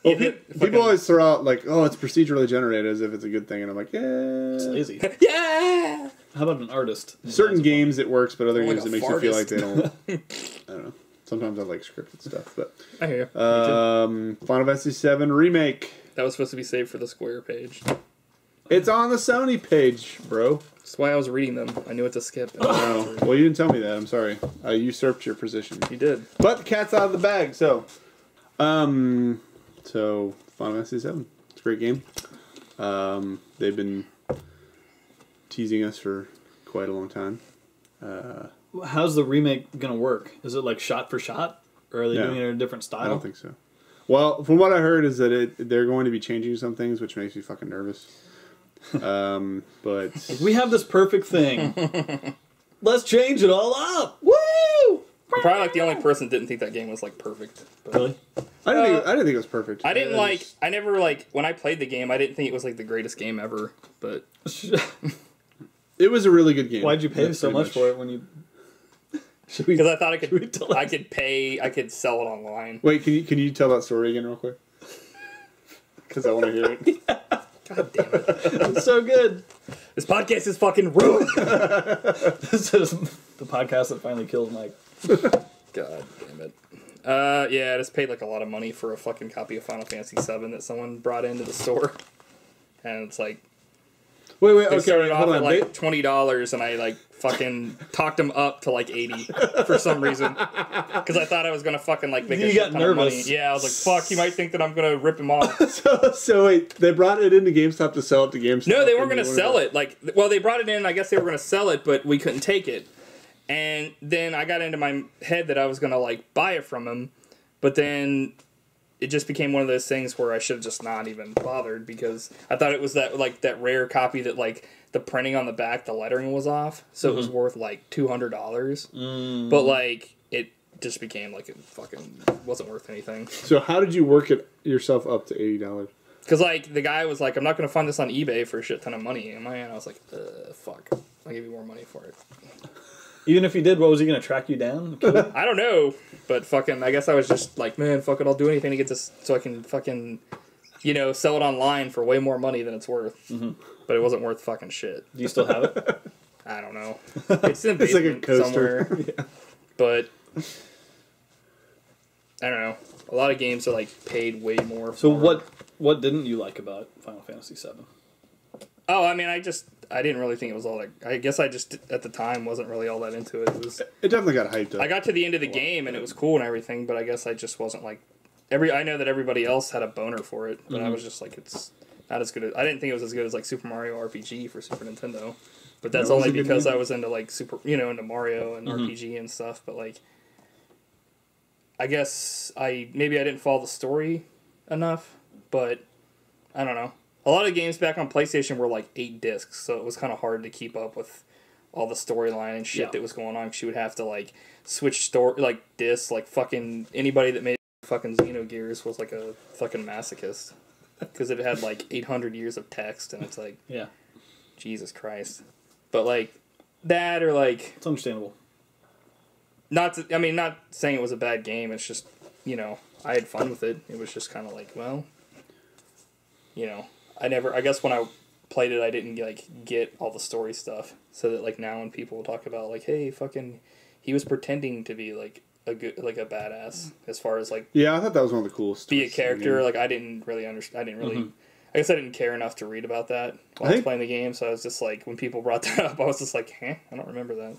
Well, people always throw out like, "Oh, it's procedurally generated," as if it's a good thing, and I'm like, "Yeah, It's lazy. Yeah. How about an artist? Certain games it works, but other Like games a it makes you feel like fartist. they don't." I don't know. Sometimes I like scripted stuff, but I hear you. Final Fantasy VII Remake. That was supposed to be saved for the Square page. It's on the Sony page, bro. That's why I was reading them. I knew what to skip. Oh, well, you didn't tell me that. I'm sorry. I usurped your position. You did. But the cat's out of the bag, so. So, Final Fantasy VII. It's a great game. They've been teasing us for quite a long time. How's the remake gonna work? Is it like shot for shot, or are they No. doing it in a different style? I don't think so. Well, from what I heard is that they're going to be changing some things, which makes me fucking nervous. But We have this perfect thing. Let's change it all up. Woo! I'm probably like the only person that didn't think that game was like perfect. But Really? I didn't think it was perfect. I didn't like. I never like when I played the game. I didn't think it was like the greatest game ever. But It was a really good game. Why'd you pay That's so pretty much for it when you? Should we? because I thought I we could, tell I could pay. I could sell it online. Wait, can you tell that story again real quick? Because I want to hear it. God damn it! It's so good. This podcast is fucking ruined. This is the podcast that finally killed Mike. God damn it. Yeah, I just paid like a lot of money for a fucking copy of Final Fantasy VII that someone brought into the store, and it's like Wait, they okay, started hold off on. at like $20, and I like fucking talked them up to like $80 for some reason because I thought I was gonna fucking like make You a got shit ton of money. nervous. Yeah, I was like, fuck, he might think that I'm gonna rip him off. So wait, they brought it into GameStop to sell it to GameStop. No, they weren't and gonna sell it. Like, well, they brought it in. I guess they were gonna sell it, but we couldn't take it. And then I got into my head that I was gonna like buy it from him, but then it just became one of those things where I should have just not even bothered because I thought it was that like that rare copy that like the printing on the back, the lettering was off, so it was worth like $200. But like it just became like it fucking wasn't worth anything. So how did you work it yourself up to $80? Because like the guy was like, I'm not gonna find this on eBay for a shit ton of money. And I was like, fuck, I'll give you more money for it. Even if he did, what was he gonna track you down? Kill you? I don't know, but fucking, I guess I was just like, man, fuck it, I'll do anything to get this so I can fucking, sell it online for way more money than it's worth. But it wasn't worth fucking shit. Do you still have it? I don't know. It's in the It's like a basement coaster. somewhere. But I don't know. A lot of games are like paid way more. So for. what didn't you like about Final Fantasy VII? Oh, I mean, I didn't really think it was all that. I guess I just at the time wasn't really all that into it. It was. It definitely got hyped up. I got to the end of the game and it was cool and everything, but I guess I just wasn't like I know that everybody else had a boner for it, but I was just like, it's not as good as I didn't think it was as good as like Super Mario RPG for Super Nintendo. But that's That was only a good because game. I was into like into Mario and RPG and stuff, but like I guess maybe I didn't follow the story enough, but I don't know. A lot of games back on PlayStation were like 8 discs, so it was kind of hard to keep up with all the storyline and shit that was going on. 'Cause you would have to like switch discs. Like fucking anybody that made fucking Xenogears was like a fucking masochist because it had like 800 years of text, and it's like Yeah, Jesus Christ. But like that or like it's understandable. not saying it was a bad game. It's just I had fun with it. It was just kind of like I guess when I played it I didn't get all the story stuff, so that like now when people talk about like, hey, fucking he was pretending to be like a badass as far as like Yeah, I thought that was one of the coolest. be a twists in the character, game. like I didn't really understand. I didn't really. I guess I didn't care enough to read about that while I was playing the game, so I was just like, when people brought that up, I was just like, I don't remember that.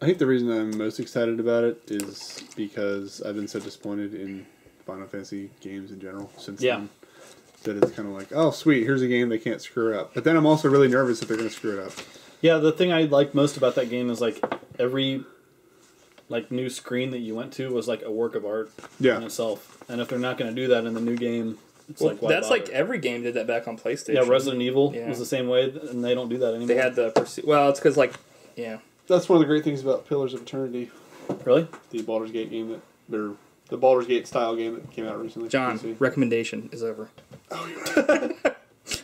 I think the reason I'm most excited about it is because I've been so disappointed in Final Fantasy games in general since then. That it's kind of like, oh, sweet, here's a game they can't screw up. But then I'm also really nervous if they're going to screw it up. Yeah, the thing I liked most about that game is like every new screen that you went to was like a work of art in itself. And if they're not going to do that in the new game, it's why that's bother? like every game did that back on PlayStation. Yeah, Resident Evil was the same way, and they don't do that anymore. They had the pursuit. Well, it's because That's one of the great things about Pillars of Eternity. Really? The Baldur's Gate game the Baldur's Gate style game that came out recently. John, recommendation is over. Oh, you're right.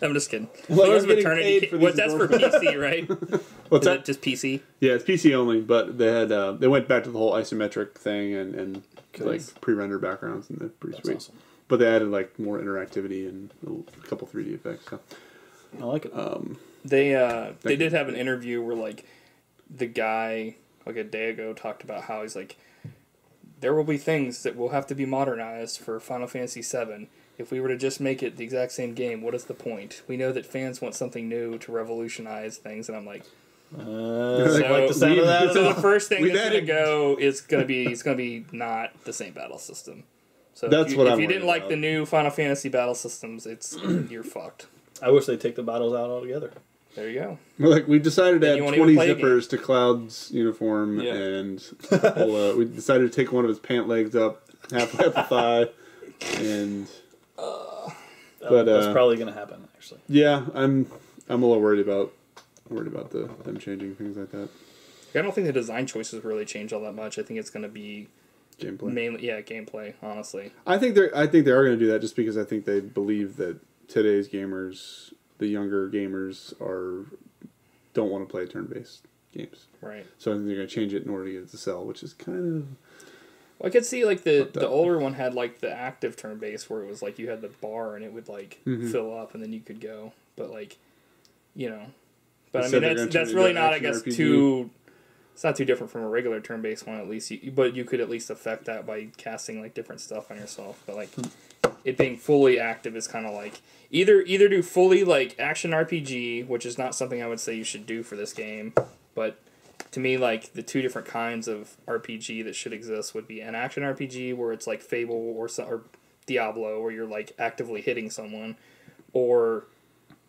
I'm just kidding. Well, Pillars I'm of getting Eternity. paid for these That's for PC, right? What's Is that? it just PC? Yeah, it's PC only, but they had they went back to the whole isometric thing and like pre-rendered backgrounds, and they're pretty sweet. Awesome. but they added like more interactivity and a couple 3D effects. So. I like it. They did have an interview where like the guy like a day ago talked about how he's like, there will be things that will have to be modernized for Final Fantasy VII. If we were to just make it the exact same game, what is the point? We know that fans want something new to revolutionize things, and I'm like, like the sound of that. So the first thing that's going to go is going to be not the same battle system. So that's if you didn't like the new Final Fantasy battle systems, you're fucked. I wish they'd take the battles out altogether. There you go. Well, like we decided to add 20 zippers to Cloud's uniform, and we decided to take one of his pant legs up halfway up the thigh, and that's probably going to happen. Actually, yeah, I'm a little worried about them changing things like that. I don't think the design choices really change all that much. I think it's going to be gameplay. Mainly, gameplay. Honestly, I think they are going to do that just because I think they believe that today's gamers, the younger gamers, don't want to play turn-based games. Right. So I think they're going to change it in order to get it to sell, which is kind of. Well, I could see like the older one had like the active turn-based where it was like you had the bar and it would like fill up and then you could go, but like, you know. But I mean that's really not, I guess, too. It's not too different from a regular turn-based one, at least. But you could at least affect that by casting like different stuff on yourself. But like, it being fully active is kind of like either do fully like action RPG, which is not something I would say you should do for this game. But to me, like the two different kinds of RPG that should exist would be an action RPG where it's like Fable or Diablo, where you're like actively hitting someone, or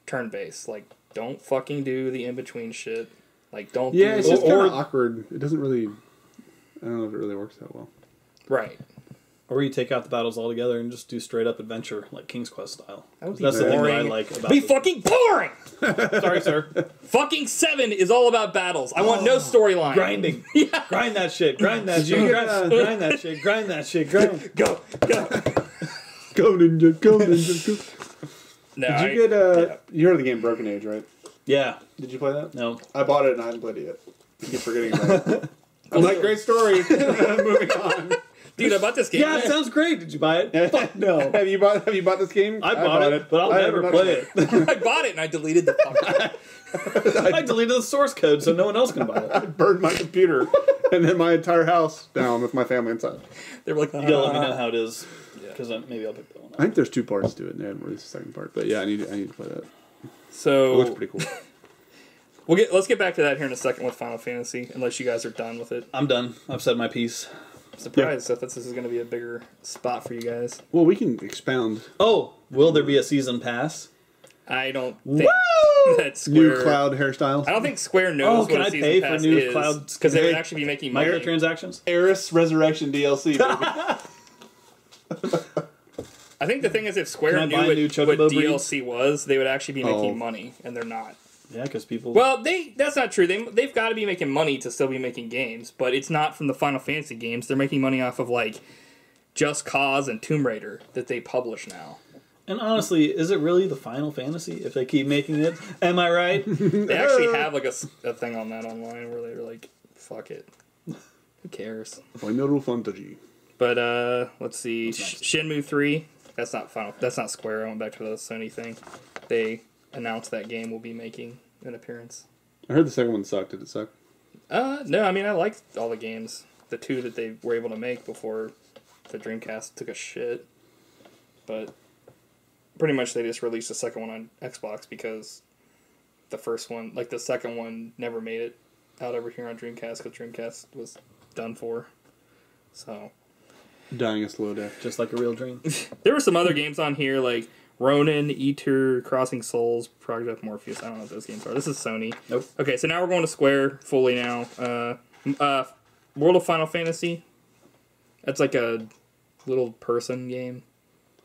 turn-based. Like, don't fucking do the in-between shit. Like, don't Yeah, it's just kind of awkward. It doesn't really... I don't know if it really works that well. Right. Or you take out the battles altogether and just do straight-up adventure, like King's Quest style. That's the thing that I like about fucking boring! Sorry, sir. Fucking 7 is all about battles. I want no storyline. Grinding. Yeah. Grind that shit. Grind that shit. Grind that shit. Grind that shit. Grind. Go. Go, ninja. Go, ninja. Go. No, Did you get... You heard of the game Broken Age, right? Yeah. Did you play that? No. I bought it and I haven't played it yet. I keep forgetting about it. I'm like, great story. Moving on. Dude, I bought this game. Yeah, it sounds great. Did you buy it? Fuck no. Have you bought this game? I bought it, but I'll never play it. I bought it and I deleted the fucking I deleted the source code so no one else can buy it. I burned my computer and then my entire house down with my family inside. They were like, you gotta let me know how it is, because maybe I'll pick that one up. I think there's 2 parts to it, and they haven't released the second part. But yeah, I need to play that. So it looks pretty cool. Let's get back to that here in a second with Final Fantasy, unless you guys are done with it. I'm done. I've said my piece. I'm surprised that this is going to be a bigger spot for you guys. Well, we can expound. Oh, will there be a season pass? I don't think that Square... New Cloud hairstyles? I don't think Square knows what a season pass is. Cloud... Because they would actually be making money. Microtransactions? Eris Resurrection DLC, baby. I think the thing is, if Square knew what DLC was, they would actually be making money, and they're not. Yeah, because people... Well, that's not true. They've got to be making money to still be making games, but it's not from the Final Fantasy games. They're making money off of, like, Just Cause and Tomb Raider that they publish now. And honestly, is it really the Final Fantasy if they keep making it? Am I right? They actually have, like, a thing on that online where they're like, fuck it. Who cares? Final Fantasy. But, let's see. Shenmue 3... That's not Square. I went back to the Sony thing. They announced that game will be making an appearance. I heard the second one sucked. Did it suck? No. I mean, I liked all the games. The 2 that they were able to make before the Dreamcast took a shit. But pretty much they just released the second one on Xbox because the first one, like the second one, never made it out over here on Dreamcast because Dreamcast was done for. So... Dying a slow death. Just like a real dream. There were some other games on here like Ronin, Eater, Crossing Souls, Project Morpheus. I don't know what those games are. This is Sony. Nope. Okay, so now we're going to Square fully now. World of Final Fantasy. That's like a little person game.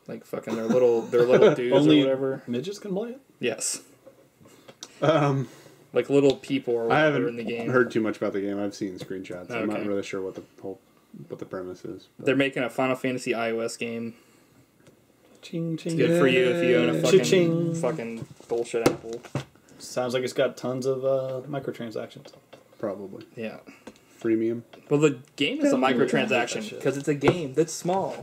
Like fucking their little dudes Only or whatever. Midgets can play it? Yes. Like little people or whatever in the game. I haven't heard too much about the game. I've seen screenshots. Okay. I'm not really sure what the premise is. But. They're making a Final Fantasy iOS game. Ching, ching. It's good for you if you own a fucking bullshit Apple. Sounds like it's got tons of microtransactions. Probably. Yeah. Freemium. Well, the game is a microtransaction because it's a game that's small.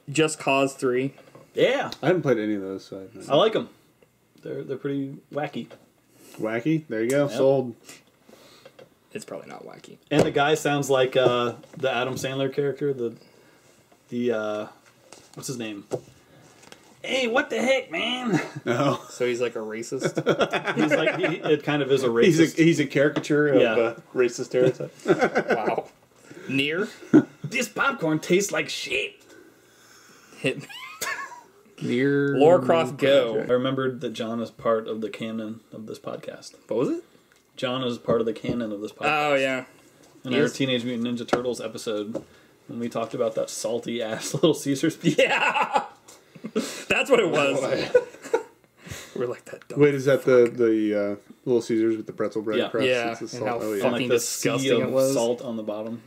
Just Cause 3. Yeah, I haven't played any of those, so I like them. They're pretty wacky. Wacky. There you go. Yep. Sold. It's probably not wacky. And the guy sounds like the Adam Sandler character. The what's his name? Hey, what the heck, man? No. So he's like a racist. He's like it kind of is a racist. He's a caricature of a racist stereotype. Wow. Near. This popcorn tastes like shit. Hit me. Near Lara Croft Go. I remembered that John is part of the canon of this podcast. What was it? John is part of the canon of this podcast. Oh yeah. In our Teenage Mutant Ninja Turtles episode, when we talked about that salty ass Little Caesars pizza. Yeah. That's what it was. We're like that. Dumb Wait, is that the Little Caesars with the pretzel bread Yeah. crust? Yeah, It's the and salt. how Oh, yeah. fucking Like the disgusting sea it of was. salt on the bottom.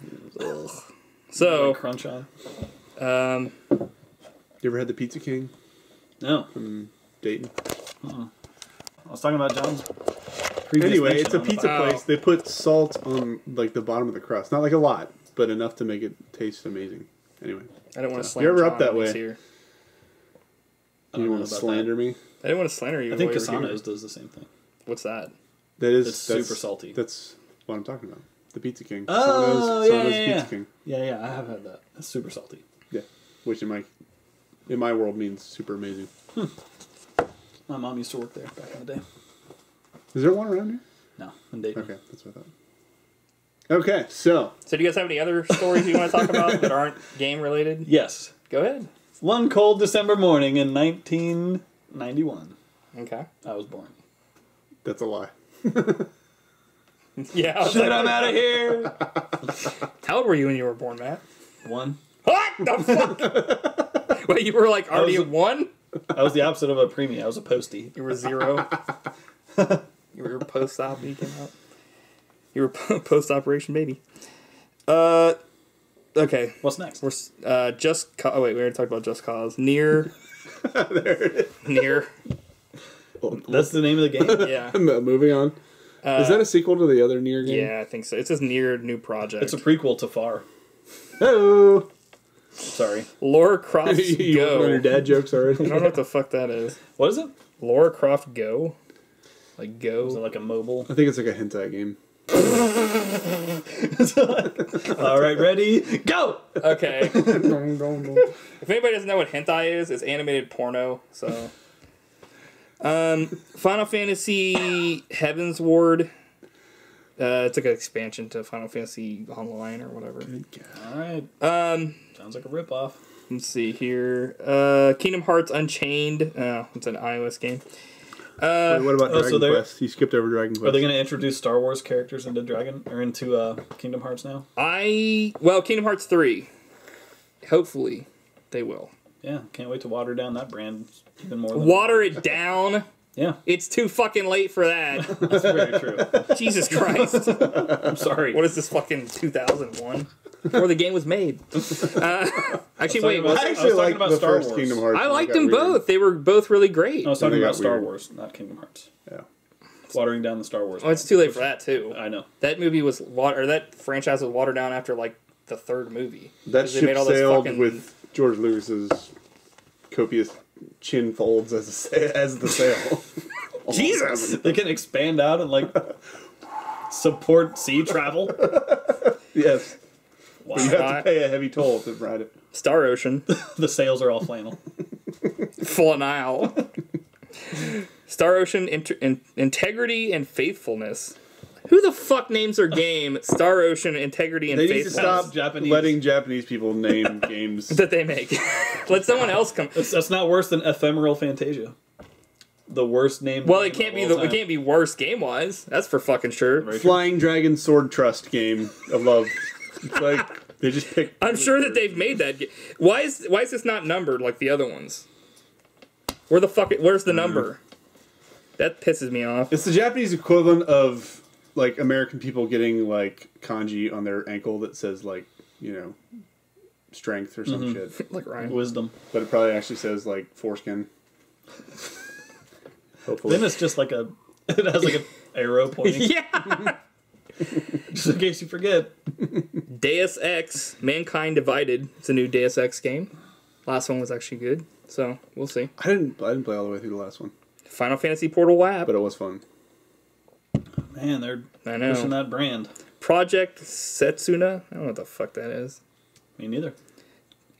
So, Like crunch on. You ever had the Pizza King No. from Dayton? I was talking about John's previous Anyway, mention it's a on the pizza Wow. place. They put salt on like the bottom of the crust. Not like a lot, but enough to make it taste amazing. Anyway, I don't want to slander You're ever John up that when he's way? here. I you don't want know to about slander me? I didn't want to slander you. I think while you were here. Casanos does the same thing. What's that? That's It's super salty. That's what I'm talking about. The Pizza King. Oh, Sano's yeah. Pizza King. Yeah, I have had that. It's super salty. Yeah, which in my world means super amazing. My mom used to work there back in the day. Is there one around here? No, in Dayton. Okay, that's what I thought. Okay, so So do you guys have any other stories you want to talk about that aren't game related? Yes. Go ahead. One cold December morning in 1991, Okay. I was born. that's a lie. Yeah. I was Shit, like, I'm out of here. how old were you when you were born, Matt? One. What the fuck? Wait, you were like already was- at 1? I was the opposite of a preemie. I was a postie. You were 0. You were post-op when you came out. You were post-operation baby. Okay. What's next? We're oh wait, we already talked about Just Cause. Near. Near. That's the name of the game? Yeah. Moving on. Is that a sequel to the other Nier game? Yeah, I think so. It says Near New Project. It's a prequel to Far. Oh, Sorry. Lara Croft you working on your Go. dad jokes already? I don't know what the fuck that is. What is it? Lara Croft Go? Like Is it Go? like a mobile? I think it's like a hentai game. All right, ready? Go! Okay. If anybody doesn't know what hentai is, it's animated porno. So, Final Fantasy Heaven's Ward. It's like an expansion to Final Fantasy Online or whatever. All right. Sounds like a ripoff. Let's see here. Kingdom Hearts Unchained. Oh, it's an iOS game. Wait, what about so Dragon they're- Quest? You skipped over Dragon Quest. Are they going to introduce Star Wars characters into Kingdom Hearts now? Kingdom Hearts 3. Hopefully, they will. Yeah, can't wait to water down that brand even more. Than Water it down. Yeah, It's too fucking late for that. that's very true. Jesus Christ. I'm sorry. What is this fucking 2001? Before the game was made. Actually, wait. talking Was about- I it? actually I was talking liked about the Star first Wars. Kingdom Hearts. I and it liked got them weird. both. They were both really great. I was talking They about got Star weird. Wars, not Kingdom Hearts. Yeah. Watering down the Star Wars. Oh, it's too late for that too. I know. That movie was that franchise was watered down after like the third movie. That 'Cause they ship made all those sailed fucking- with George Lucas's copious chin folds as the sail. Jesus! They can expand out and like support sea travel. Yes. Wow. But you have to pay a heavy toll to ride it. Star Ocean, The sails are all flannel. Full Nile. Star Ocean, Integrity and Faithfulness. Who the fuck names their game Star Ocean, Integrity and They need to Faithfulness? stop Japanese. letting Japanese people name games. That they make. Let someone else come. That's not worse than Ephemeral Fantasia. The worst name. Well, it can't be worse game wise. That's for fucking sure. Very true. Flying Dragon Sword Trust game of love. It's like they just picked. I'm sure that they've made that. Why is this not numbered like the other ones? Where's the number? That pisses me off. It's the Japanese equivalent of like American people getting like kanji on their ankle that says like, you know, strength or some shit. Like Ryan. Wisdom. But it probably actually says like foreskin. Hopefully. Then it's just like it has like an arrow pointing. Yeah. Just in case you forget. Deus Ex: Mankind Divided. It's a new Deus Ex game. Last one was actually good, so we'll see. I didn't play all the way through the last one. Final Fantasy Portal WAP. But it was fun. Man, they're pushing that brand. Project Setsuna. I don't know what the fuck that is. Me neither.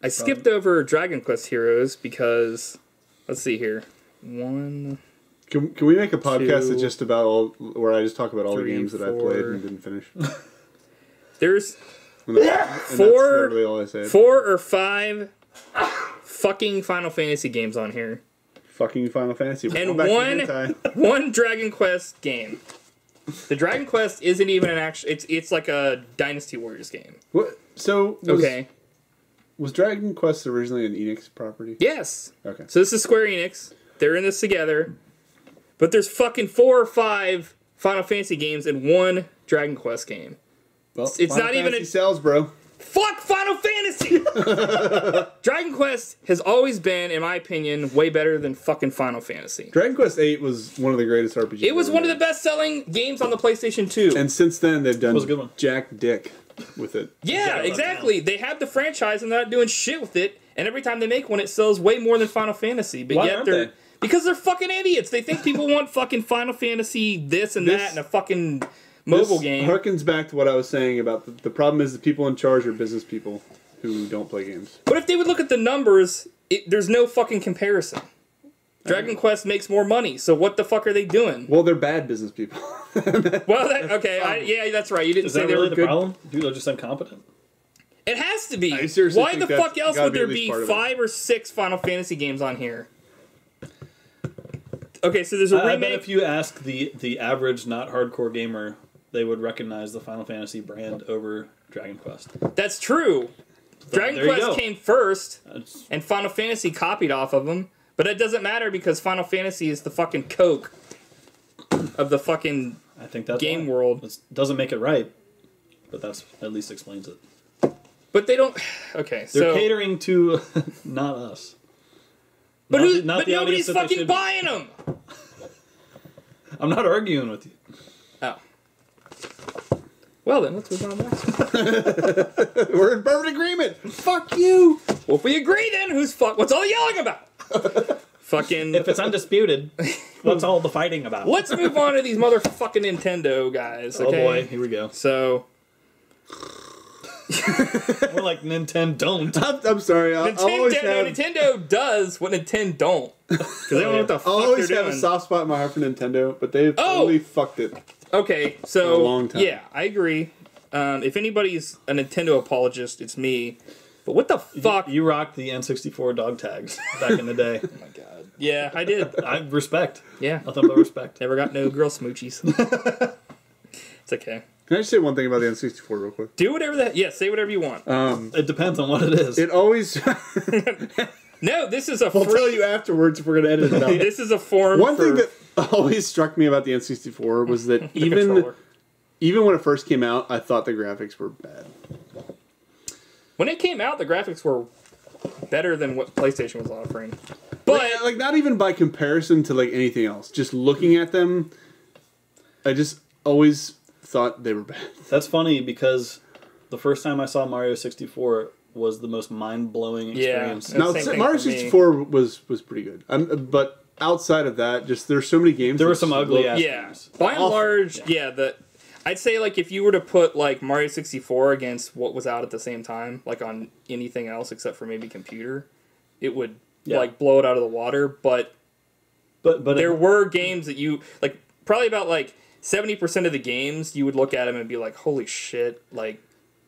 I skipped over Dragon Quest Heroes because, let's see here. Can we make a podcast that's 2, just about where I just talk about all 3, the games that I 4. played and didn't finish? There's that's literally all I said. 4 or 5 fucking Final Fantasy games on here. Fucking Final Fantasy. And one Dragon Quest game. The Dragon Quest isn't even an actual... It's like a Dynasty Warriors game. What? So... Okay. Was Dragon Quest originally an Enix property? Yes. Okay. So this is Square Enix. They're in this together. But there's fucking 4 or 5 Final Fantasy games and 1 Dragon Quest game. Well, it's not even a... sells, bro. Fuck Final Fantasy! Dragon Quest has always been, in my opinion, way better than fucking Final Fantasy. Dragon Quest VIII was one of the greatest RPGs. It was one of the best-selling games on the PlayStation 2. And since then, they've done was a good one. Jack Dick with it. Yeah, exactly. They have the franchise and they're not doing shit with it. And every time they make one, it sells way more than Final Fantasy. But Why yet aren't they're... they? Because they're fucking idiots. They think people want fucking Final Fantasy this and that and a fucking... mobile game. Harkens back to what I was saying about the problem is the people in charge are business people who don't play games. But if they would look at the numbers, there's no fucking comparison. Dragon Quest makes more money, so what the fuck are they doing? Well, they're bad business people. Well, yeah, that's right. You didn't say they really were good. Problem? People are just incompetent. It has to be. I seriously Why think the fuck else would there be be 5 or 6 Final Fantasy games on here? Okay, so there's a remake. I bet if you ask the average not hardcore gamer, they would recognize the Final Fantasy brand over Dragon Quest. That's true. Dragon Quest came first, and Final Fantasy copied off of them. But it doesn't matter because Final Fantasy is the fucking Coke of the fucking game world. It doesn't make it right, but that's at least explains it. But they don't... Okay, They're catering to not us. But nobody's fucking buying them! I'm not arguing with you. Oh. Well then, let's move on to the next one. We're in perfect agreement. Fuck you. Well, if we agree then, what's all the yelling about? Fucking... If it's undisputed, what's all the fighting about? Let's move on to these motherfucking Nintendo guys, okay? Oh boy, here we go. So... More like Nintendo don't. I'm sorry. Nintendo does what Nintendo don't. Because they don't know what the fuck I'll always they're have doing. a soft spot in my heart for Nintendo, but they've totally fucked it. Okay, so... For a long time. Yeah, I agree. If anybody's a Nintendo apologist, it's me. But what the fuck? You rocked the N64 dog tags back in the day. Oh my god. Yeah, I did. I respect. Yeah. Nothing but respect. Never got no girl smoochies. It's okay. Can I just say one thing about the N64 real quick? Do whatever say whatever you want. It depends on what it is. It always... No, this is a I'll tell you afterwards if we're going to edit it out. This is a form One thing that always struck me about the N64 was that even when it first came out, I thought the graphics were bad. When it came out, the graphics were better than what PlayStation was offering. But like not even by comparison to like anything else. Just looking at them, I just always thought they were bad. That's funny because the first time I saw Mario 64 was the most mind-blowing experience. Yeah, now Mario 64 was pretty good. But outside of that, just there's so many games. There were some ugly ass games. By and large, I'd say like if you were to put like Mario 64 against what was out at the same time, like on anything else except for maybe computer, it would like blow it out of the water. But there were games that you like probably about like 70% of the games you would look at them and be like, holy shit, like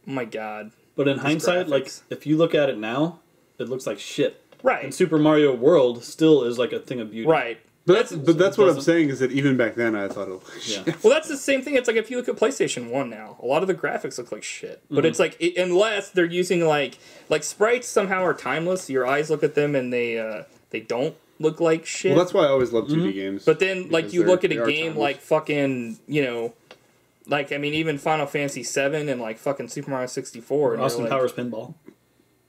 oh my god. But in hindsight, like if you look at it now, it looks like shit. Right. And Super Mario World still is like a thing of beauty. Right. But that's what I'm saying is that even back then I thought it was shit. Yeah. Well, that's the same thing. It's like if you look at PlayStation 1 now, a lot of the graphics look like shit. But it's like, unless they're using like sprites somehow are timeless, your eyes look at them and they don't look like shit. Well, that's why I always love 2D games. But then like you look at a game like fucking, you know, like I mean even Final Fantasy 7 and like fucking Super Mario 64 and Austin Powers Pinball.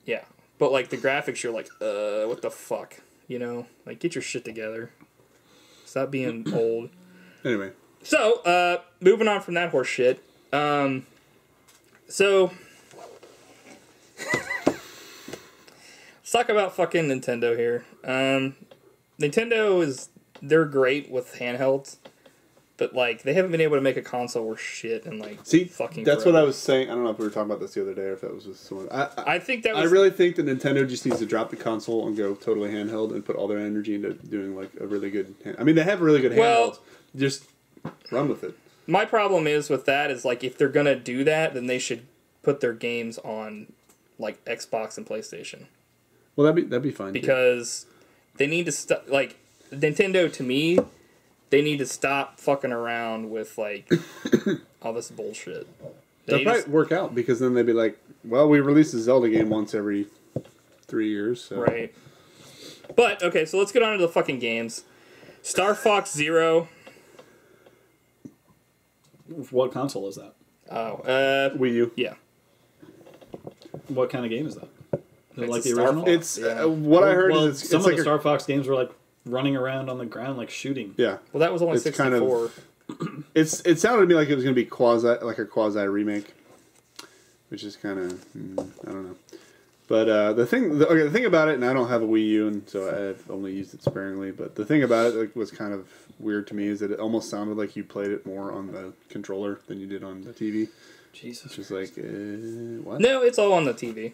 Yeah. But like the graphics you're like, what the fuck? You know? Like get your shit together. Stop being old. Anyway. So, moving on from that horse shit. Let's talk about fucking Nintendo here. Nintendo they're great with handhelds, but like they haven't been able to make a console worth shit and like fucking. That's what I was saying. I don't know if we were talking about this the other day or if that was with someone. I think that was, I really think that Nintendo just needs to drop the console and go totally handheld and put all their energy into doing like a really good. I mean, they have really good handhelds. Just run with it. My problem is with that is like if they're gonna do that, then they should put their games on like Xbox and PlayStation. Well, that'd be fine. Because they need to stop. Like Nintendo, to me, they need to stop fucking around with like all this bullshit. That'll probably work out because then they'd be like, "Well, we release a Zelda game once every 3 years." So. Right. But okay, so let's get on to the fucking games. Star Fox Zero. What console is that? Wii U. Yeah. What kind of game is that? Is it like the Star original? Fox. It's what I heard is some it's of like the Star Fox games were like running around on the ground, like shooting. Yeah. Well, that was only It's 64. It sounded to me like it was going to be a quasi remake, which is kind of I don't know. But the thing about it, and I don't have a Wii U, and so I've only used it sparingly. But the thing about it was kind of weird to me is that it almost sounded like you played it more on the controller than you did on the TV. Jesus. Which is like what? No, it's all on the TV.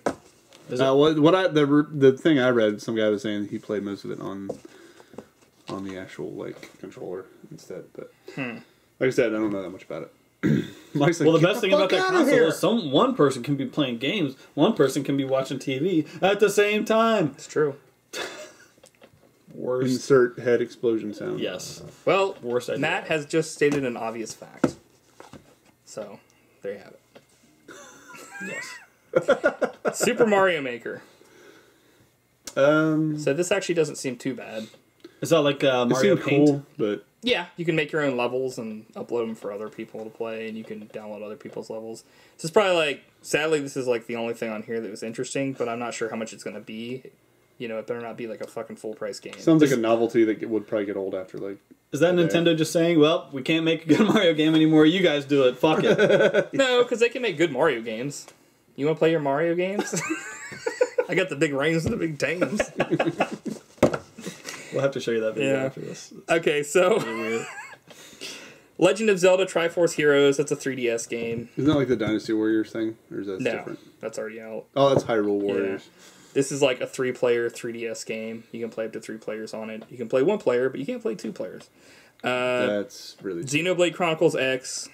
The thing I read, some guy was saying he played most of it on the actual like controller instead. But like I said, I don't know that much about it. Mike's like, well, the best thing about that console is one person can be playing games, one person can be watching TV at the same time. It's true. Worst. Insert head explosion sound. Yes. Well, worst idea. Matt has just stated an obvious fact. So, there you have it. Yes. Super Mario Maker. So this actually doesn't seem too bad. Is that like Mario Paint? Cool, but yeah, you can make your own levels and upload them for other people to play, and you can download other people's levels. This is probably like, sadly, this is like the only thing on here that was interesting, but I'm not sure how much it's going to be. You know, it better not be like a fucking full price game. Sounds like a novelty that would probably get old after like. Is that Nintendo just saying, well, we can't make a good Mario game anymore, you guys do it, fuck it? No, because they can make good Mario games. You want to play your Mario games? I got the big rings and the big tangs. We'll have to show you that video after this. Okay, so Legend of Zelda Triforce Heroes, that's a 3DS game. Isn't that like the Dynasty Warriors thing? Or is that different? That's already out. Oh, that's Hyrule Warriors. Yeah. This is like a 3-player 3DS game. You can play up to 3 players on it. You can play 1 player, but you can't play 2 players. That's really... Xenoblade Chronicles X.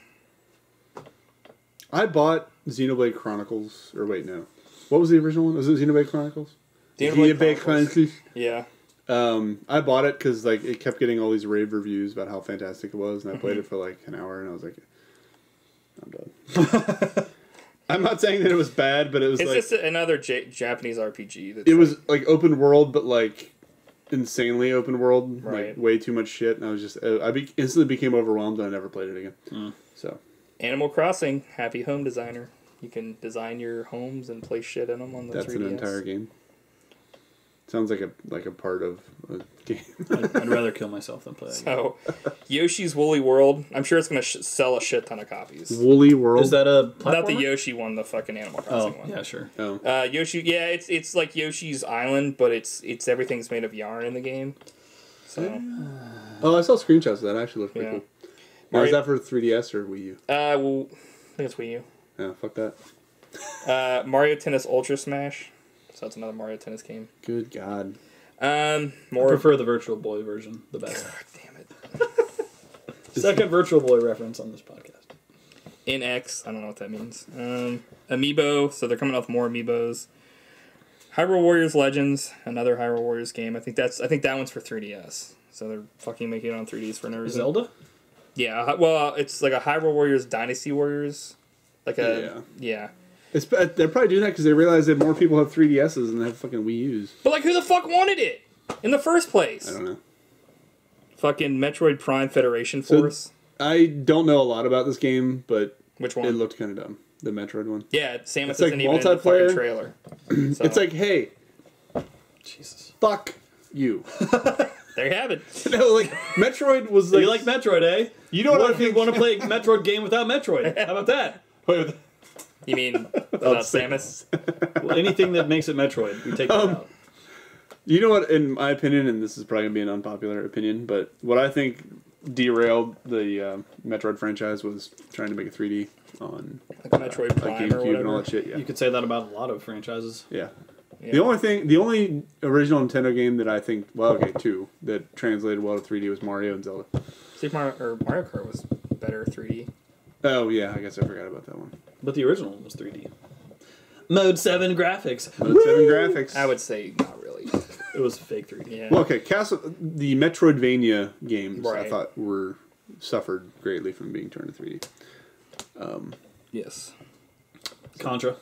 I bought Xenoblade Chronicles... Or wait, no. What was the original one? Was it Xenoblade Chronicles? Xenoblade Chronicles. Yeah. I bought it because like it kept getting all these rave reviews about how fantastic it was, and I played it for like an hour, and I was like, I'm done. I'm not saying that it was bad, but it was it's like... It's just another Japanese RPG. That's was like open world, but like insanely open world. Right. Like way too much shit, and I was just... instantly became overwhelmed, and I never played it again. So... Animal Crossing, Happy Home Designer. You can design your homes and place shit in them on the 3DS. That's an entire game. Sounds like a part of a game. I'd rather kill myself than play that game. Yoshi's Woolly World. I'm sure it's going to sell a shit ton of copies. Woolly World? Is that a platformer? Not the Yoshi one, the fucking Animal Crossing one. Yeah, sure. Yoshi, yeah, it's like Yoshi's Island, but it's everything's made of yarn in the game. So. Oh, I saw screenshots of that. Actually looked pretty cool. Now, is that for 3DS or Wii U? Well, I think it's Wii U. Yeah, fuck that. Mario Tennis Ultra Smash. So that's another Mario Tennis game. Good God. I prefer the Virtual Boy version, the best. God damn it. Second Virtual Boy reference on this podcast. NX, I don't know what that means. Amiibo, so they're coming out with more Amiibos. Hyrule Warriors Legends, another Hyrule Warriors game. I think that one's for 3DS. So they're fucking making it on 3DS for no reason. Zelda? Yeah, well, it's like a Hyrule Warriors Dynasty Warriors. Like yeah. They're probably doing that because they realize that more people have 3DSs than they have fucking Wii U's. But like, who the fuck wanted it in the first place? I don't know. Fucking Metroid Prime Federation Force. I don't know a lot about this game, but which one? It looked kind of dumb. The Metroid one. Yeah, Samus it's like isn't even in the fucking trailer. So. It's like, hey, Jesus, fuck you. There you have it. No, like Metroid was like. You like Metroid, eh? You don't want to play a Metroid game without Metroid. How about that? You mean without Samus? Well, anything that makes it Metroid, we take that out. You know what? In my opinion, and this is probably gonna be an unpopular opinion, but what I think derailed the Metroid franchise was trying to make a 3D on like Metroid Prime or GameCube whatever. and all that shit. Yeah. You could say that about a lot of franchises. Yeah. Yeah. The only original Nintendo game that I think, well, okay, two that translated well to 3D was Mario and Zelda. Super Mario or Mario Kart was better 3D. Oh yeah, I guess I forgot about that one. But the original one was 3D. Mode 7 graphics. Mode 7 graphics. I would say not really. It was fake 3D. Yeah. Well, okay, the Metroidvania games I Right. thought suffered greatly from being turned to 3D. Yes. Contra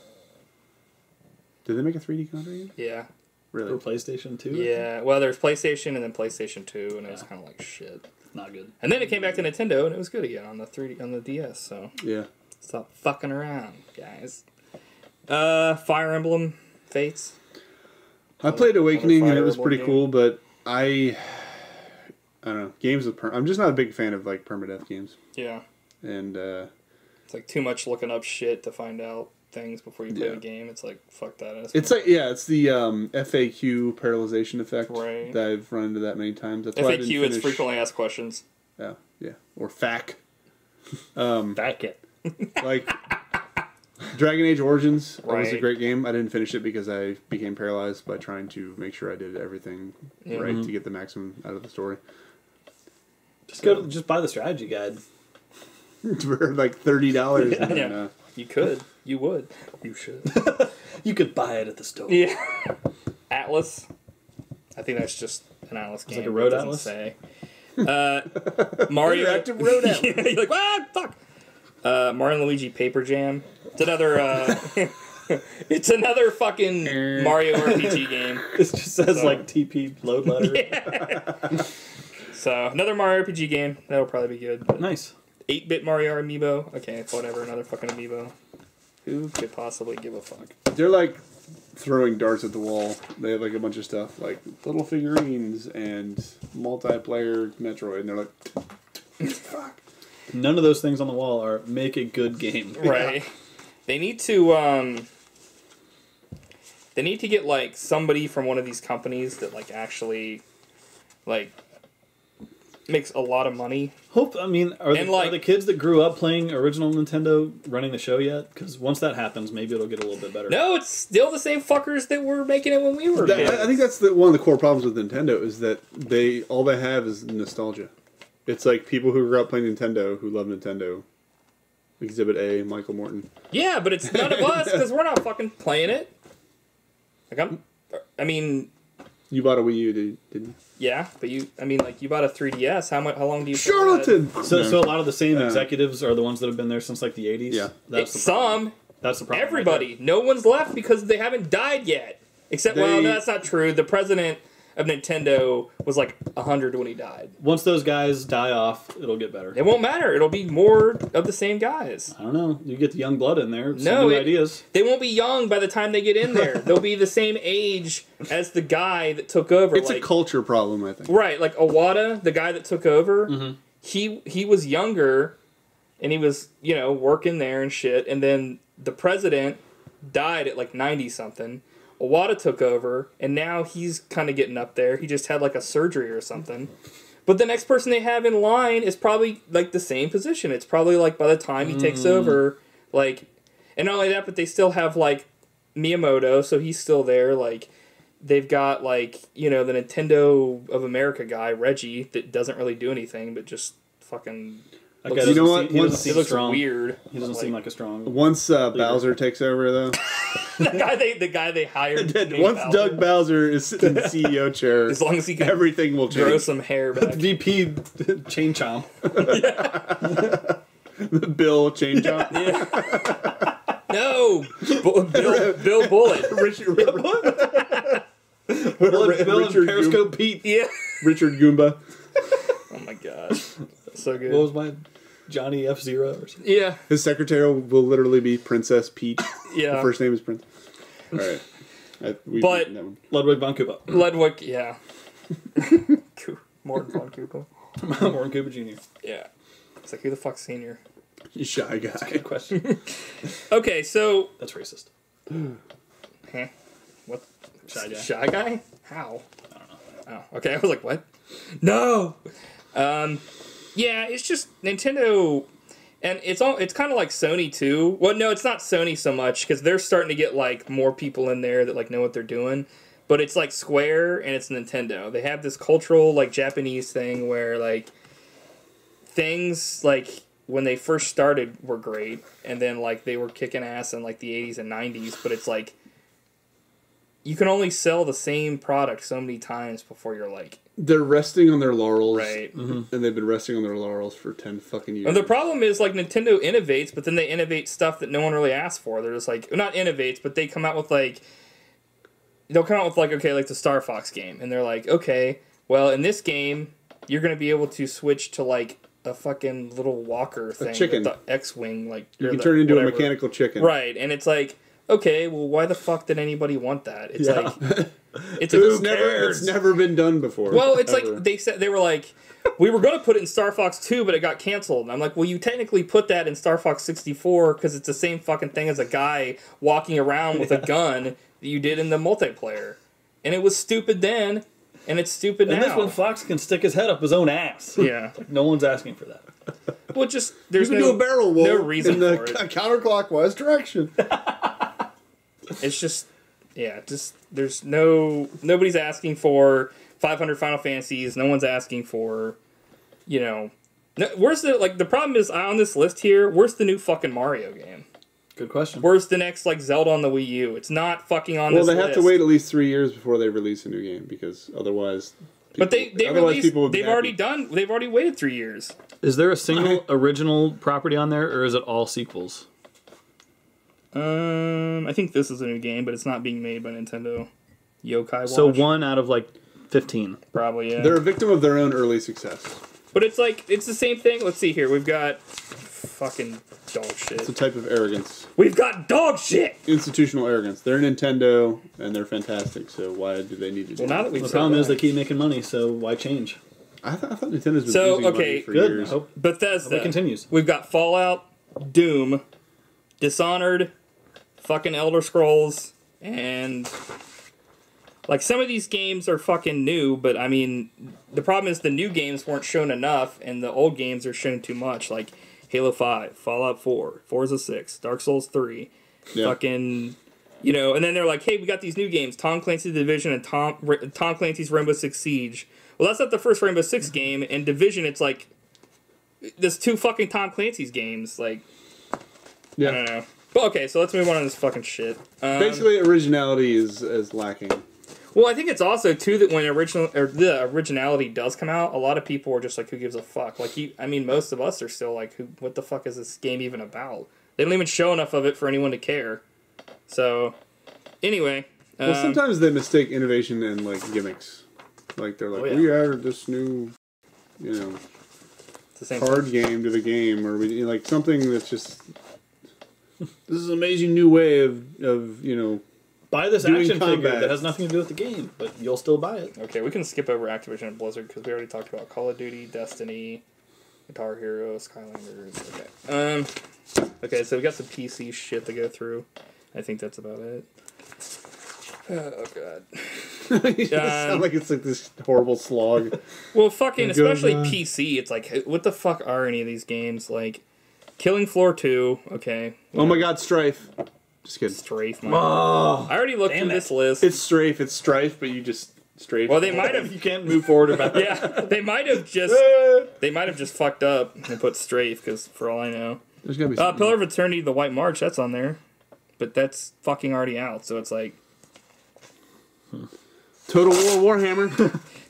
Did they make a 3D Contra game? Yeah. Really? for PlayStation 2. Yeah. Well, there's PlayStation and then PlayStation 2, and it was kind of like shit. Not good. And then it came back to Nintendo, and it was good again on the 3D on the DS. So Yeah. stop fucking around, guys. Fire Emblem Fates. I played Awakening and it Fire was Emblem pretty game. cool, but I don't know. Games with I'm just not a big fan of like permadeath games. Yeah. And It's like too much looking up shit to find out things before you play Yeah. the game. It's like, fuck that. it's like it's the FAQ paralyzation effect Right. that I've run into that many times. That's why I didn't FAQ is finish- frequently asked questions. Yeah. Or FAQ. Back it. Like Dragon Age Origins was a Right. great game. I didn't finish it because I became paralyzed by trying to make sure I did everything Yeah. right to get the maximum out of the story. Just buy the strategy guide. For like $30. Yeah. And, Yeah. You could. You would. You should. You could buy it at the store. Yeah. Atlas. I think that's just an Atlas game. like a road It doesn't atlas? say. Mario. Interactive road atlas. Yeah, you're like, ah, fuck. Mario and Luigi Paper Jam. It's another. It's another fucking Mario RPG game. It just says like TP load letter. So another Mario RPG game. That'll probably be good. But Nice. 8-bit Mario amiibo. Okay, it's whatever. Another fucking amiibo. Who could possibly give a fuck? They're like throwing darts at the wall. They have like a bunch of stuff, like little figurines and multiplayer Metroid, and they're like, fuck. None of those things on the wall are make a good game. Right. They need to get like somebody from one of these companies that like actually like makes a lot of money. Are the kids that grew up playing original Nintendo running the show yet? Because once that happens, maybe it'll get a little bit better. No, it's still the same fuckers that were making it when we were kids. I think that's one of the core problems with Nintendo is that all they have is nostalgia. It's like people who grew up playing Nintendo who love Nintendo. Exhibit A, Michael Morton. Yeah, but it's none of us because we're not fucking playing it. Like I mean, You bought a Wii U, didn't you? yeah, but you bought a 3DS. How long do you? play Charlatan! So a lot of the same executives are the ones that have been there since like the 80s? Yeah. That's the problem. That's the problem. Everybody. No one's left because they haven't died yet. Except, well, no, that's not true. The president of Nintendo was like 100 when he died. Once those guys die off, it'll get better. It won't matter. It'll be more of the same guys. I don't know. You get the young blood in there. Some No, new ideas. They won't be young by the time they get in there. They'll be the same age as the guy that took over. It's a culture problem, I think. Right, like Iwata, the guy that took over, Mm-hmm. he was younger, and he was, working there and shit, and then the president died at like 90-something. Iwata took over, and now he's kind of getting up there. He just had like a surgery or something. But the next person they have in line is probably like the same position. It's probably like by the time he takes over, like, and not only that, but they still have like Miyamoto, so he's still there. Like, they've got like, the Nintendo of America guy, Reggie, that doesn't really do anything, but just fucking. That guy You know what? He doesn't Once- seem It looks strong. weird. He doesn't seem like a strong. Once Bowser takes over, though, the guy they hired. named once Bowser. Doug Bowser is in the CEO chair, As long as he can everything will grow change. some hair back. VP Chain Chomp. Bill Chain Chomp. No, Bill Bullet. Richard, Bill and Richard Periscope Pete. Yeah. Richard Goomba. Oh my god, so good. What was my Johnny F-Zero or something? Yeah, His secretary will literally be Princess Peach. yeah. The first name is Prince. All right. We've But- beaten that one. Ludwig von Koopa. Ludwig, yeah. Morton von Koopa. Warren Koopa Jr. Yeah. It's like, who the fuck's senior? You shy guy. Good question. Okay, so That's racist. Huh? What? Shy Guy? How? I don't know. Oh, okay. I was like, what? No. Yeah, it's just Nintendo, and it's kind of like Sony too. Well, no, it's not Sony so much because they're starting to get like more people in there that like know what they're doing. But it's like Square and it's Nintendo. They have this cultural like Japanese thing where like things like when they first started were great, and then like they were kicking ass in like the 80s and 90s. But it's like you can only sell the same product so many times before you're like. They're resting on their laurels, right? And they've been resting on their laurels for 10 fucking years. And the problem is, like, Nintendo innovates, but then they innovate stuff that no one really asked for. They're just like, not innovates, but they come out with like, they'll come out with like, okay, like the Star Fox game, and they're like, okay, well, in this game, you're gonna be able to switch to like a fucking little walker thing, a chicken, with the X-wing, like you can turn into a mechanical chicken, right? And it's like, okay, well, why the fuck did anybody want that? It's like. It's never been done before. Well, it's ever. Like they were like, we were going to put it in Star Fox 2, but it got canceled. And I'm like, well, you technically put that in Star Fox 64 because it's the same fucking thing as a guy walking around with a gun that you did in the multiplayer. And it was stupid then, and it's stupid now. And this one, Fox can stick his head up his own ass. Yeah. Like, no one's asking for that. Well, just, there's you can do a barrel roll no reason in the for it. counterclockwise direction. It's just... Yeah, just there's nobody's asking for 500 Final Fantasies. No one's asking for, where's the problem is on this list here. Where's the new fucking Mario game? Good question. Where's the next like Zelda on the Wii U? It's not fucking on this list. Well, they have to wait at least 3 years before they release a new game because otherwise. But they've already waited 3 years. Is there a single original property on there, or is it all sequels? I think this is a new game, but it's not being made by Nintendo. Yokai Watch. So 1 out of like 15. Probably, yeah. They're a victim of their own early success. But it's like, it's the same thing. Let's see here. We've got fucking dog shit. It's a type of arrogance. We've got dog shit! Institutional arrogance. They're Nintendo, and they're fantastic, so why do they need to do now that we've the problem is they keep making money, so why change? I thought Nintendo's been losing money for years. Hope Bethesda. it continues. We've got Fallout, Doom, Dishonored, fucking Elder Scrolls, and like some of these games are fucking new, but I mean the problem is the new games weren't shown enough and the old games are shown too much, like Halo 5, Fallout 4, Forza 6, Dark Souls 3, fucking and then they're like, hey, we got these new games, Tom Clancy's Division and Tom Clancy's Rainbow Six Siege. Well, that's not the first Rainbow Six game, and Division, it's like there's 2 fucking Tom Clancy's games, like I don't know. But okay, so let's move on to this fucking shit. Basically, originality is lacking. Well, I think it's also too that when the originality does come out, a lot of people are just like, "Who gives a fuck?" Like, most of us are still like, "What the fuck is this game even about?" They don't even show enough of it for anyone to care. So, anyway. Well, sometimes they mistake innovation and like gimmicks. Like they're like, we added this new, card game to the game, or we like something that's just. This is an amazing new way of buy this action figure that has nothing to do with the game, but you'll still buy it. Okay, we can skip over Activision and Blizzard because we already talked about Call of Duty, Destiny, Guitar Hero, Skylanders. Okay. Okay, so we got some PC shit to go through. I think that's about it. Oh god. You sound like it's like this horrible slog. Well, fucking, especially PC. It's like, what the fuck are any of these games like? Killing Floor 2, okay. Oh my god, Strife. Just kidding. Strafe, I already looked through this list. It's Strafe, it's Strife, but you just strafe. Well, they might have. You can't move forward about that. Yeah, they might have just fucked up and put Strafe, because for all I know. There's gonna be Pillar of Eternity, The White March, that's on there. But that's fucking already out, so it's like. Total War Warhammer.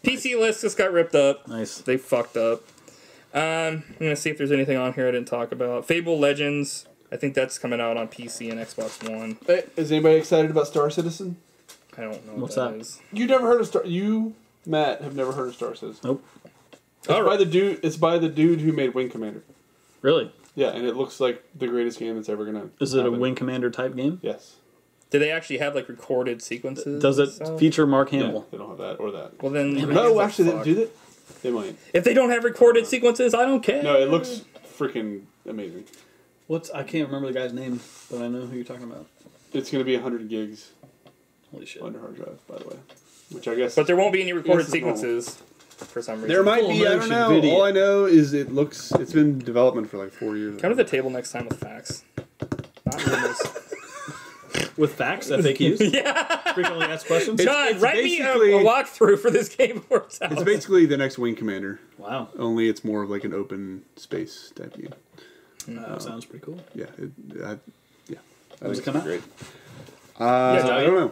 PC list just got ripped up. Nice. They fucked up. I'm going to see if there's anything on here I didn't talk about. Fable Legends. I think that's coming out on PC and Xbox One. Hey, is anybody excited about Star Citizen? I don't know What's what that is. You never heard of Star... You, Matt, have never heard of Star Citizen. Nope. It's by the dude who made Wing Commander. Really? Yeah, and it looks like the greatest game that's ever going to Is it a Wing Commander type game? Yes. Do they actually have like recorded sequences? Does it feature Mark Hamill? Yeah, they don't have that or that. Well then... No, actually, they do that. They might. If they don't have recorded sequences, I don't care. No, it looks freaking amazing. I can't remember the guy's name, but I know who you're talking about. It's going to be 100 gigs. Holy shit. Under hard drive, by the way. Which I guess. But there won't be any recorded Yes, sequences for some reason. There might Full be. I don't motion know. video. All I know is it's been in development for like 4 years. Come to the table next time with facts. Not rumors. With facts, FAQs? Yeah. Frequently asked questions? John, it's write me a basically- walkthrough for this game before it's out. It's basically the next Wing Commander. Wow. Only it's more of like an open space type game. Sounds pretty cool. Yeah. I Does it think come it's out? great. Yeah, I don't know.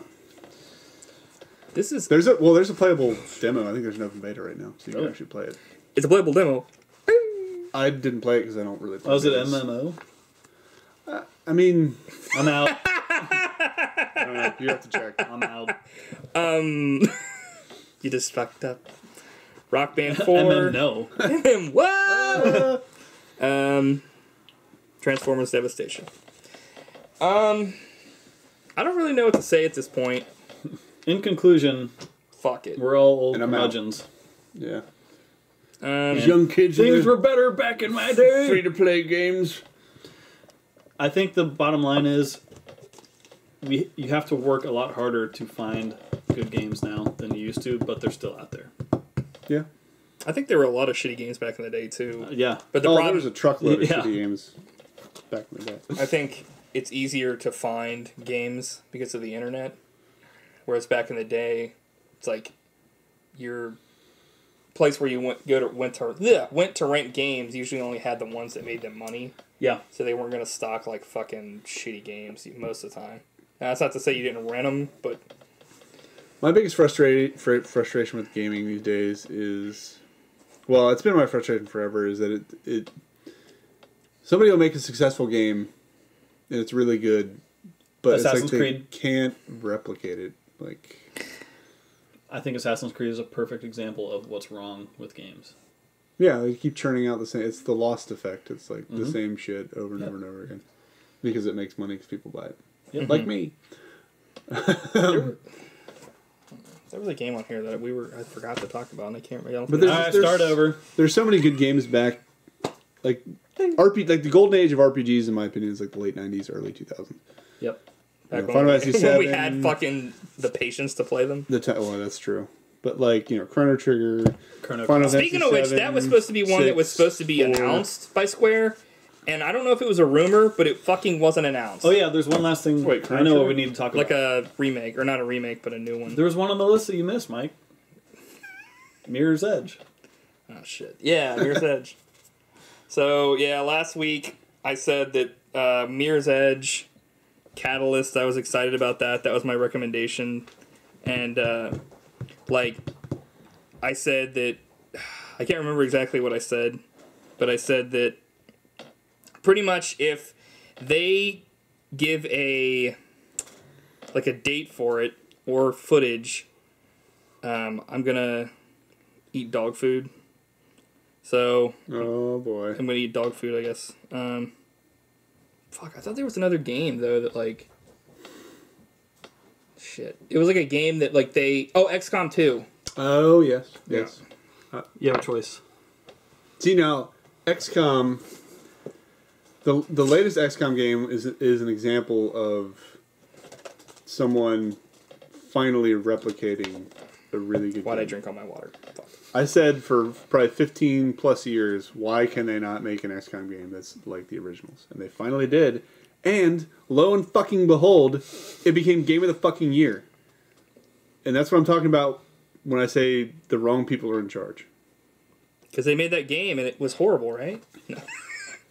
This is... There's a playable demo. I think there's an open beta right now, so you Really? can actually play it. It's a playable demo. I didn't play it because I don't really play Oh, is it betas. MMO? I mean, I'm out. I don't know. You have to check. I'm out. You just fucked up. Rock Band 4. No. Whoa! Transformers Devastation. I don't really know what to say at this point. In conclusion, Fuck it. we're all old And I'm out. curmudgeons. Yeah. Um, Young kids Things were better back in my day. free to play games. I think the bottom line is you have to work a lot harder to find good games now than you used to, but they're still out there. Yeah. I think there were a lot of shitty games back in the day too. Yeah. But the There problem, was a truckload of Yeah. shitty games back in the day. I think it's easier to find games because of the internet. Whereas back in the day, it's like your place where you went to rent games usually only had the ones that made them money. Yeah. So they weren't going to stock like fucking shitty games most of the time. Now, that's not to say you didn't rent them, but My biggest frustration with gaming these days is, well, it's been my frustration forever, is that it somebody will make a successful game and it's really good, but Assassin's it's like they Creed. can't replicate it. Like, I think Assassin's Creed is a perfect example of what's wrong with games. yeah, they keep churning out the same. It's the Lost effect. It's like the same shit over and over and over again because it makes money because people buy it. Yep. Like me. there was a game on here that I forgot to talk about, and I can't remember. But Alright, start over. There's so many good games back, like like the golden age of RPGs, in my opinion, is like the late '90s, early 2000s. Yep. Back Final Fantasy when we VII. had fucking the patience to play them. Well, that's true. But like Chrono Trigger, Chrono Final Cross. Fantasy Speaking of which, VII, that was supposed to be one that was 6, supposed to be 4. announced by Square, and I don't know if it was a rumor, but it fucking wasn't announced. Oh yeah, there's one last thing. Wait, I Chrono know what Trigger? we need to talk Like about. a remake, or not a remake, but a new one. There was one on the list that you missed, Mike. Mirror's Edge. Oh shit! Yeah, Mirror's Edge. So yeah, last week I said that Mirror's Edge, Catalyst. I was excited about that. That was my recommendation, and I said that I can't remember exactly what I said, but I said that pretty much if they give a date for it or footage, I'm gonna eat dog food. So Oh boy. I'm gonna eat dog food, I guess. Fuck, I thought there was another game though that shit. It was like a game that XCOM 2. Oh yes, yes. You have a choice. See now, XCOM. The latest XCOM game is an example of someone finally replicating a really good Why'd I game. drink all my water? Fuck. I said for probably 15 plus years, why can they not make an XCOM game that's like the originals? And they finally did. And lo and fucking behold, it became Game of the fucking Year. And that's what I'm talking about when I say the wrong people are in charge. Because they made that game and it was horrible, right?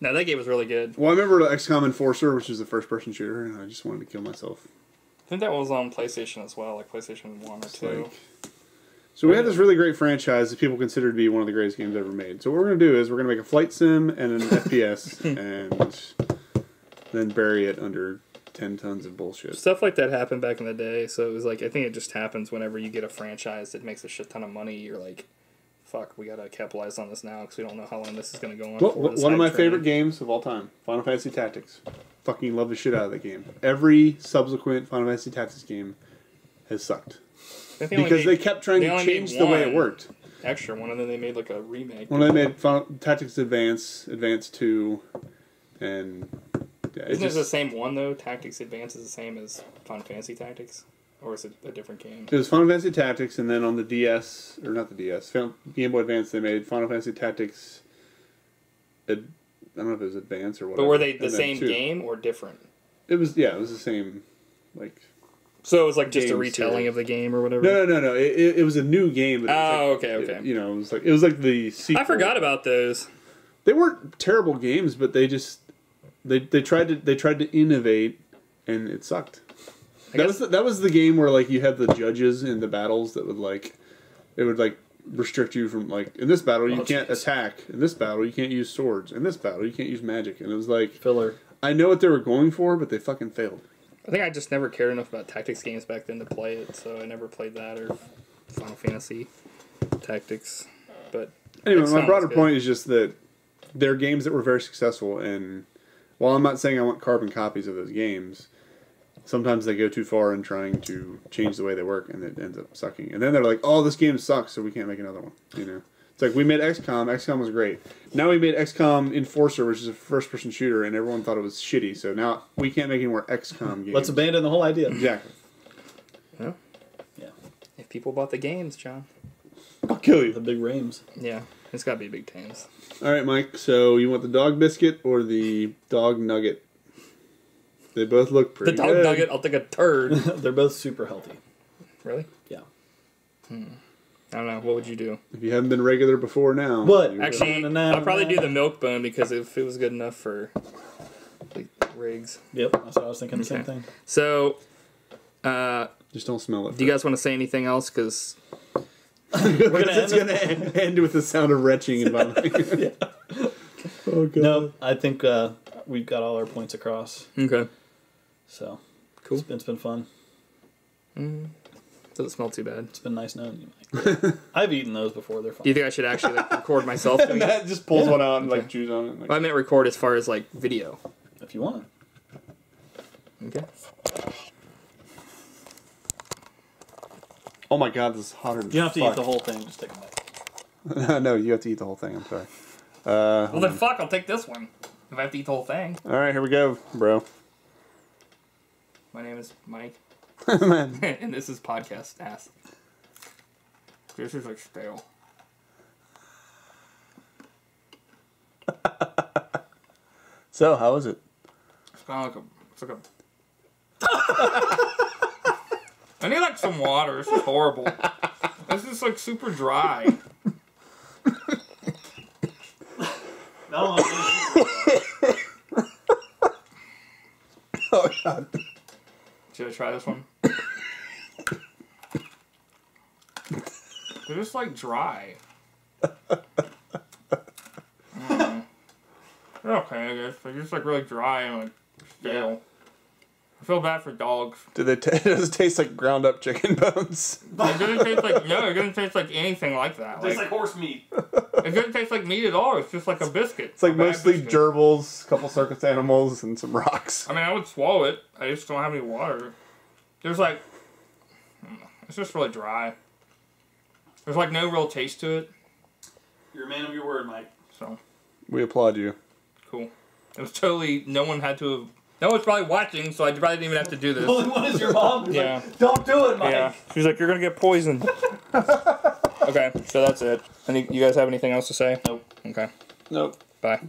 No, that game was really good. Well, I remember XCOM Enforcer, which is a first-person shooter, and I just wanted to kill myself. I think that was on PlayStation as well, like PlayStation 1 or 2. So we had this really great franchise that people consider to be one of the greatest games ever made. So what we're going to do is we're going to make a flight sim and an FPS, and then bury it under 10 tons of bullshit. Stuff like that happened back in the day, so it was I think it just happens whenever you get a franchise that makes a shit ton of money, you're like, fuck, we gotta capitalize on this now because we don't know how long this is gonna go on. One of my favorite games of all time, Final Fantasy Tactics. Fucking love the shit out of that game. Every subsequent Final Fantasy Tactics game has sucked. Because they kept trying to change the way it worked. Extra one, and then they made a remake. When they made Final Tactics Advance 2, and... Yeah, Isn't it the same one, though? Tactics Advance is the same as Final Fantasy Tactics? or is it a different game? It was Final Fantasy Tactics, and then on the DS, or not the DS, Game Boy Advance, they made Final Fantasy Tactics. I don't know if it was Advance or whatever. But were they the same game or different? It was the same, like. So it was like just a retelling of the game or whatever. No. It was a new game. But okay. It was like the sequel. I forgot about those. They weren't terrible games, but they just they tried to innovate, and it sucked. That was the game where like you had the judges in the battles that would restrict you from like in this battle you can't attack, in this battle you can't use swords, in this battle you can't use magic, and it was like filler. I know what they were going for, but they fucking failed. I think I just never cared enough about tactics games back then to play it, so I never played that or Final Fantasy Tactics. But anyway, my broader point is just that they're games that were very successful, and while I'm not saying I want carbon copies of those games, sometimes they go too far in trying to change the way they work, and it ends up sucking. And then they're like, "Oh, this game sucks, so we can't make another one." You know, it's like we made XCOM. XCOM was great. Now we made XCOM Enforcer, which is a first-person shooter, and everyone thought it was shitty. So now we can't make any more XCOM games. Let's abandon the whole idea. Exactly. Yeah. If people bought the games, John, I'll kill you. The big Rames. Yeah, it's got to be big tans. All right, Mike. So you want the dog biscuit or the dog nugget? They both look pretty good. The dog nugget, I'll take a turd. They're both super healthy. Really? Yeah. I don't know. What would you do? If you haven't been regular before now. What? Actually, I'll probably do the milk bone because if it was good enough for like, Riggs. Yep, that's what I was thinking. The same thing. So, just don't smell it. Do you guys want to say anything else? Because it's going to end with the sound of retching and vomiting. Yeah. Oh, God. No, I think we've got all our points across. Okay. So, cool. It's been fun. Doesn't smell too bad. It's been nice knowing you, Mike. I've eaten those before. They're fun. Do you think I should actually record myself doing Matt just pulls one out and chews on it. Well, I meant record as far as video. If you want. Okay. Oh my God, this is hotter than You don't have to eat the whole thing. Just take a bite. No, you have to eat the whole thing. I'm sorry. Well then, fuck. I'll take this one. If I have to eat the whole thing. All right, here we go, bro. My name is Mike. Man. And this is Podcast Ass. This is stale. So, how is it? It's kind of like I need some water. This is horrible. This is super dry. No. Oh God. Should I try this one? They're just dry. They're okay, I guess. They're just really dry and stale. I feel bad for dogs. Does it taste like ground up chicken bones? It doesn't taste it doesn't taste like anything like that. It tastes like horse meat. It doesn't taste like meat at all. It's just like a biscuit. It's mostly gerbils, a couple circus animals, and some rocks. I mean, I would swallow it. I just don't have any water. There's it's just really dry. There's no real taste to it. You're a man of your word, Mike. So. We applaud you. Cool. It was totally, no one's probably watching, so I probably didn't even have to do this. The only one is your mom. Yeah. Don't do it, Mike. Yeah. She's like, you're going to get poisoned. Okay, so that's it. You guys have anything else to say? Nope. Okay. Nope. Bye.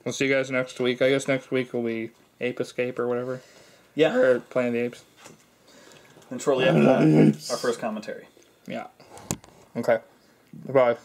We'll see you guys next week. I guess next week will be Ape Escape or whatever. Yeah. Or Planet of the Apes. And shortly after that, our first commentary. Yeah. Okay. Bye.